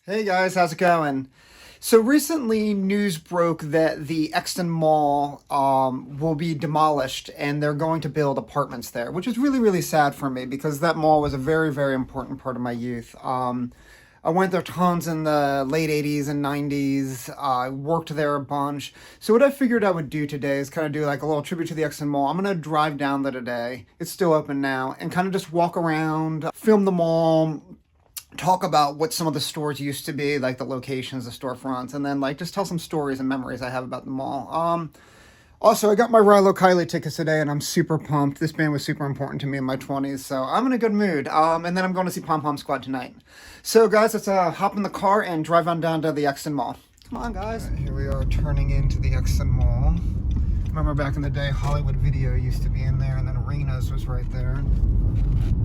Hey guys, how's it going? So recently, news broke that the Exton Mall will be demolished and they're going to build apartments there, which is really, really sad for me because that mall was a very, very important part of my youth. I went there tons in the late 80s and 90s. I worked there a bunch. So what I figured I would do today is kind of do like a little tribute to the Exton Mall. I'm going to drive down there today. It's still open now and kind of just walk around, film the mall, talk about what some of the stores used to be, like the locations, the storefronts, and then like just tell some stories and memories I have about the mall. Also, I got my Rilo Kiley tickets today, and I'm super pumped. This band was super important to me in my 20s, so I'm in a good mood. And then I'm going to see Pom Pom Squad tonight. So, guys, let's hop in the car and drive on down to the Exton Mall. Come on, guys. Right, here we are turning into the Exton Mall. Remember back in the day, Hollywood Video used to be in there, and then Arenas was right there.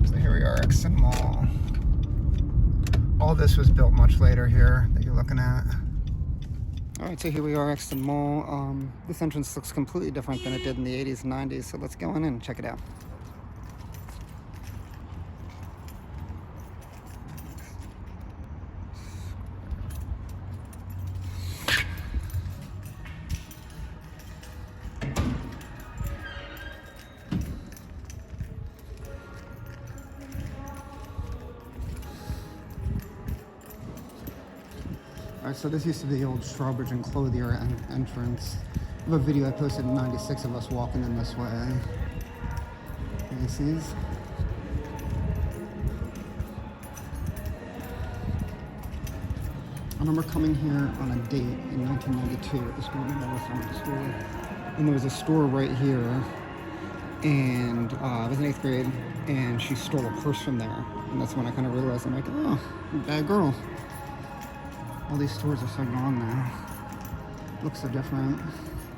So here we are, Exton Mall. All this was built much later here that you're looking at. All right, so here we are, Exton Mall. This entrance looks completely different than it did in the 80s and 90s, so let's go in and check it out. Alright, so this used to be the old Strawbridge and Clothier entrance. I have a video I posted in '96 of us walking in this way. Macy's. I remember coming here on a date in 1992 at the school that I went to school. And there was a store right here. And I was in 8th grade, and she stole a purse from there. And that's when I kind of realized, I'm like, oh, bad girl. All these stores are so gone now. Looks so different.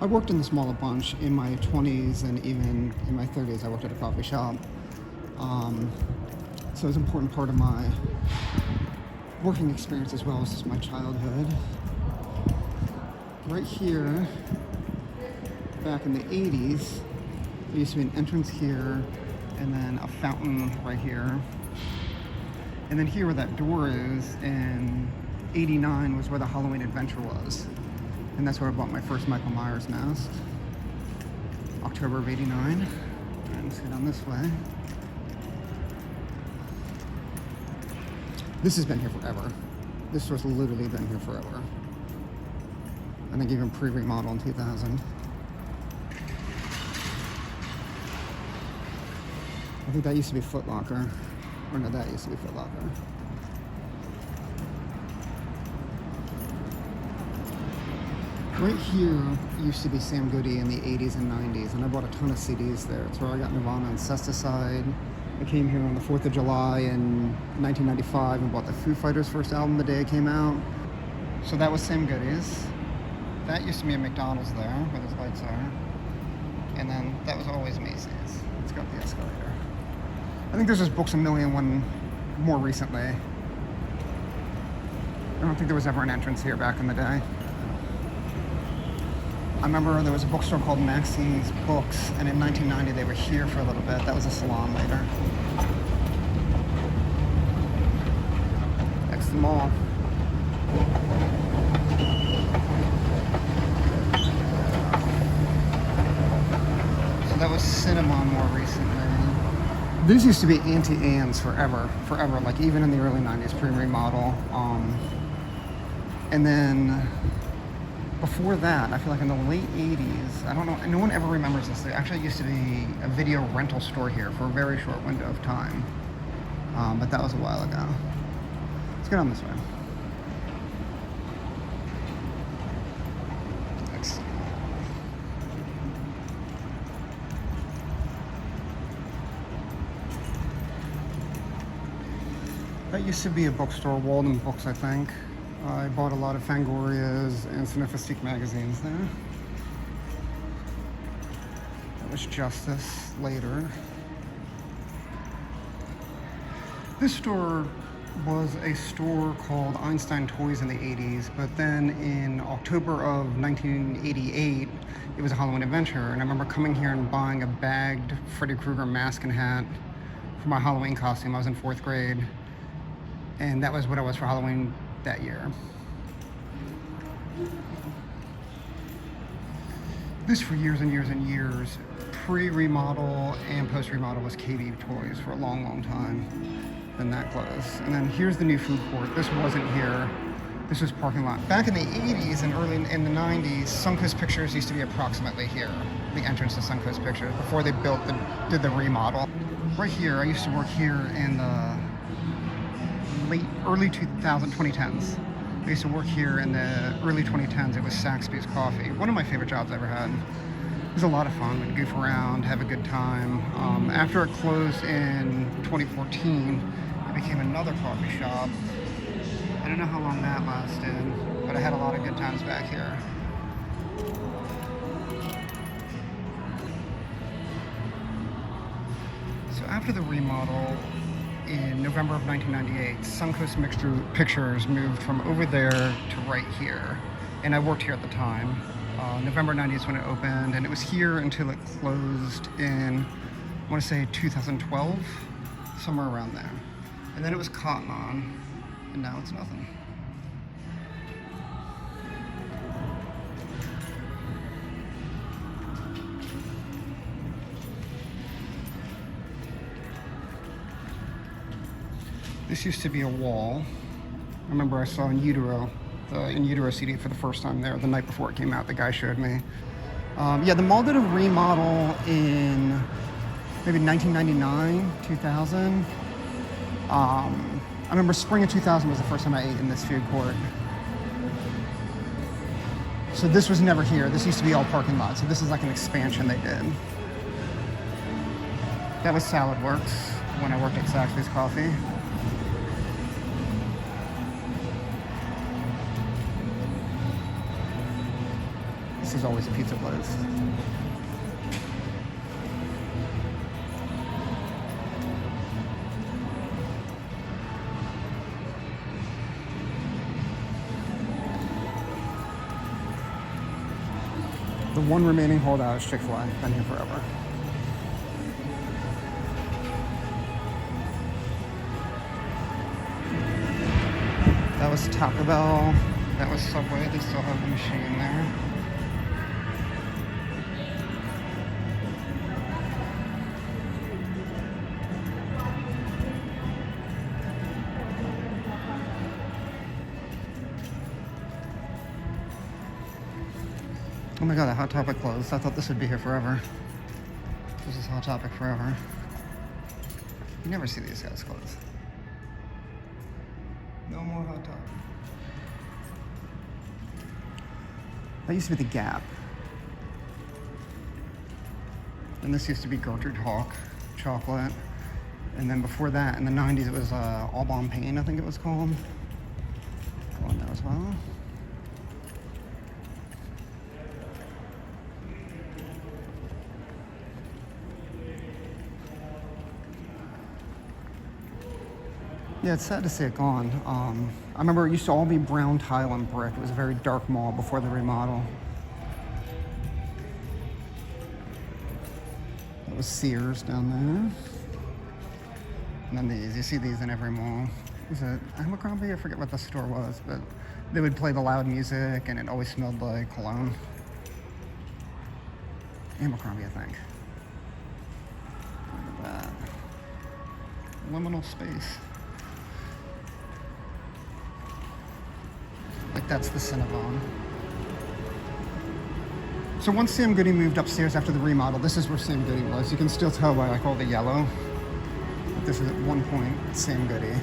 I worked in this mall a bunch in my 20s and even in my 30s. I worked at a coffee shop. So it was an important part of my working experience as well as just my childhood. Right here, back in the 80s, there used to be an entrance here and then a fountain right here. And then here where that door is in '89 was where the Halloween Adventure was. And that's where I bought my first Michael Myers mask. October of '89. And let's head on this way. This has been here forever. This store's literally been here forever. I think even pre-remodel in 2000. I think that used to be Foot Locker. Or no, that used to be Foot Locker. Right here used to be Sam Goody in the 80s and 90s, and I bought a ton of CDs there. It's where I got Nirvana and Incesticide. I came here on the 4th of July in 1995 and bought the Foo Fighters' first album the day it came out. So that was Sam Goody's. That used to be a McDonald's there, where those lights are. And then that was always Macy's. Let's go up the escalator. I think there's this Books A Million one more recently. I don't think there was ever an entrance here back in the day. I remember there was a bookstore called Maxine's Books, and in 1990 they were here for a little bit. That was a salon later. Exton Mall. So that was Cinnamon more recently. These used to be Auntie Anne's forever, like even in the early 90s, pre-remodel. And then before that, I feel like in the late 80s, I don't know, no one ever remembers this. There actually used to be a video rental store here for a very short window of time. But that was a while ago. Let's get on this way. That used to be a bookstore, Walden Books, I think. I bought a lot of Fangorias and Cinephistique magazines there. That was Justice later. This store was a store called Einstein Toys in the 80s, but then in October of 1988, it was a Halloween Adventure, and I remember coming here and buying a bagged Freddy Krueger mask and hat for my Halloween costume. I was in 4th grade, and that was what I was for Halloween that year. This for years and years and years, pre-remodel and post-remodel, was KB Toys for a long, long time. Then that closed. And then here's the new food court. This wasn't here. This was parking lot. Back in the 80s and early in the 90s, Suncoast Pictures used to be approximately here. The entrance to Suncoast Pictures, before they did the remodel. Right here, I used to work here in the early 2010s. I used to work here in the early 2010s. It was Saxby's Coffee. One of my favorite jobs I ever had. It was a lot of fun. We'd goof around, have a good time. After it closed in 2014, it became another coffee shop. I don't know how long that lasted, but I had a lot of good times back here. So after the remodel, in November of 1998, Suncoast Pictures moved from over there to right here. And I worked here at the time. November 90th is when it opened, and it was here until it closed in, I want to say 2012, somewhere around there. And then it was Cotton On, and now it's nothing. This used to be a wall. I remember I saw In Utero, the In Utero CD for the first time there, the night before it came out. The guy showed me. Yeah, the mall did a remodel in maybe 1999, 2000. I remember spring of 2000 was the first time I ate in this food court. So this was never here. This used to be all parking lot. So this is like an expansion they did. That was Salad Works when I worked at Saxby's Coffee. This is always a pizza place. The one remaining holdout is Chick-fil-A. Been here forever. That was Taco Bell. That was Subway. They still have the machine there. Oh my god, that Hot Topic closed. I thought this would be here forever. This is Hot Topic forever. You never see these guys close. No more Hot Topic. That used to be the Gap. And this used to be Gertrude Hawk chocolate. And then before that, in the 90s, it was All Bomb Pain, I think it was called. Go on there as well. Yeah, it's sad to see it gone. I remember it used to all be brown tile and brick. It was a very dark mall before the remodel. That was Sears down there. And then these, you see these in every mall. Was it Abercrombie? I forget what the store was, but they would play the loud music and it always smelled like cologne. Abercrombie, I think. Look at that. Liminal space. Like that's the Cinnabon. So once Sam Goody moved upstairs after the remodel, this is where Sam Goody was. You can still tell by like all the yellow. But this is at one point Sam Goody.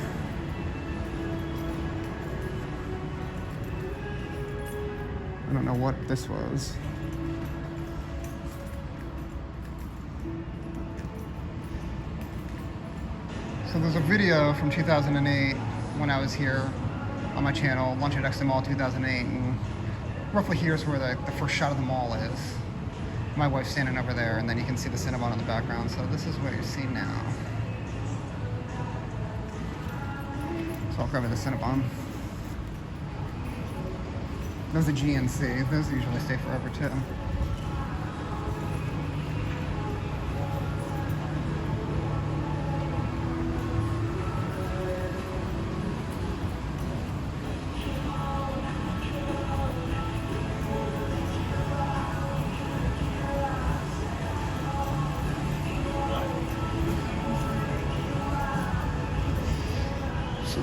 I don't know what this was. So there's a video from 2008 when I was here on my channel, Lunch at Exton Mall 2008, and roughly here's where the first shot of the mall is. My wife's standing over there, and then you can see the Cinnabon in the background, so this is what you see now. So I'll cover the Cinnabon. Those are GNC, those usually stay forever too.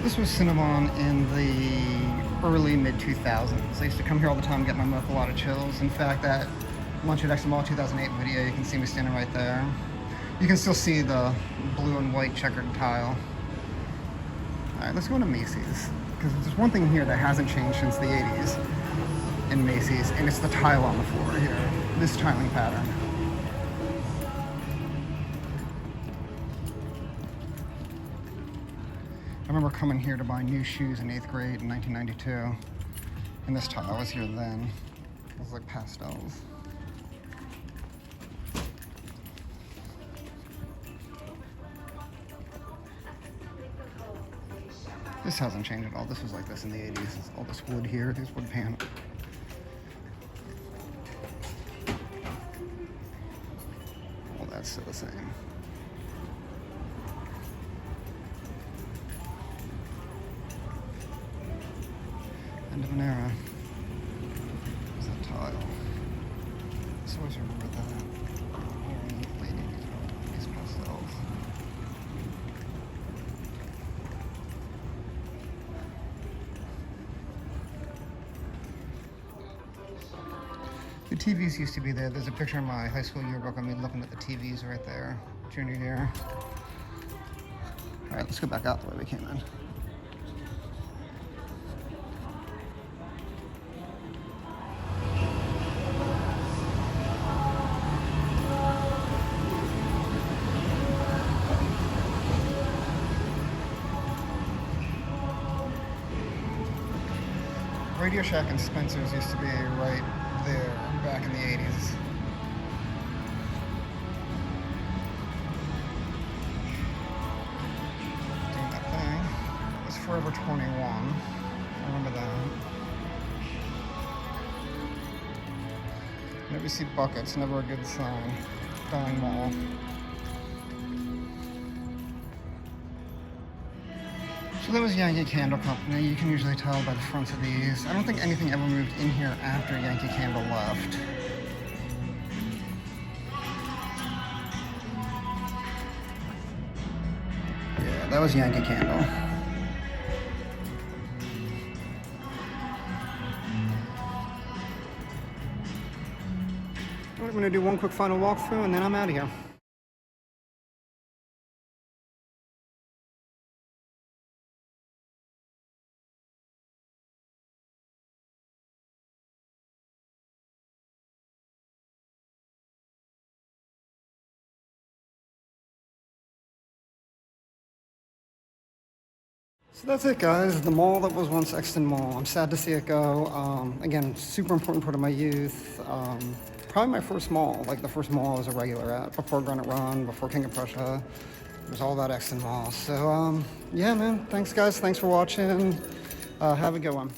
This was Cinnabon in the early mid-2000s. I used to come here all the time and get my mouth a lot of chills. In fact, that Lunch at Exton Mall 2008 video, you can see me standing right there. You can still see the blue and white checkered tile. All right, let's go to Macy's, because there's one thing here that hasn't changed since the 80s in Macy's, and it's the tile on the floor here, this tiling pattern. I remember coming here to buy new shoes in 8th grade in 1992, and this tile was here then. It was like pastels. This hasn't changed at all. This was like this in the 80s. It's all this wood here, these wood panels. All that's still the same. End of an era. There's that tile. I always remember that. Late 80s, these pastels. The TVs used to be there. There's a picture in my high school yearbook of me looking at the TVs right there, junior year. All right, let's go back out the way we came in. Radio Shack and Spencer's used to be right there back in the 80s. Doing that thing. It was Forever 21. I remember that. Never see buckets, never a good sign. Dying mall. So that was Yankee Candle Company. You can usually tell by the fronts of these. I don't think anything ever moved in here after Yankee Candle left. Yeah, that was Yankee Candle. I'm gonna do one quick final walkthrough and then I'm out of here. So that's it, guys. The mall that was once Exton Mall. I'm sad to see it go. Again, super important part of my youth. Probably my first mall, like the first mall I was a regular at, before Granite Run, before King of Prussia. It was all about Exton Mall. So, yeah, man. Thanks, guys. Thanks for watching. Have a good one.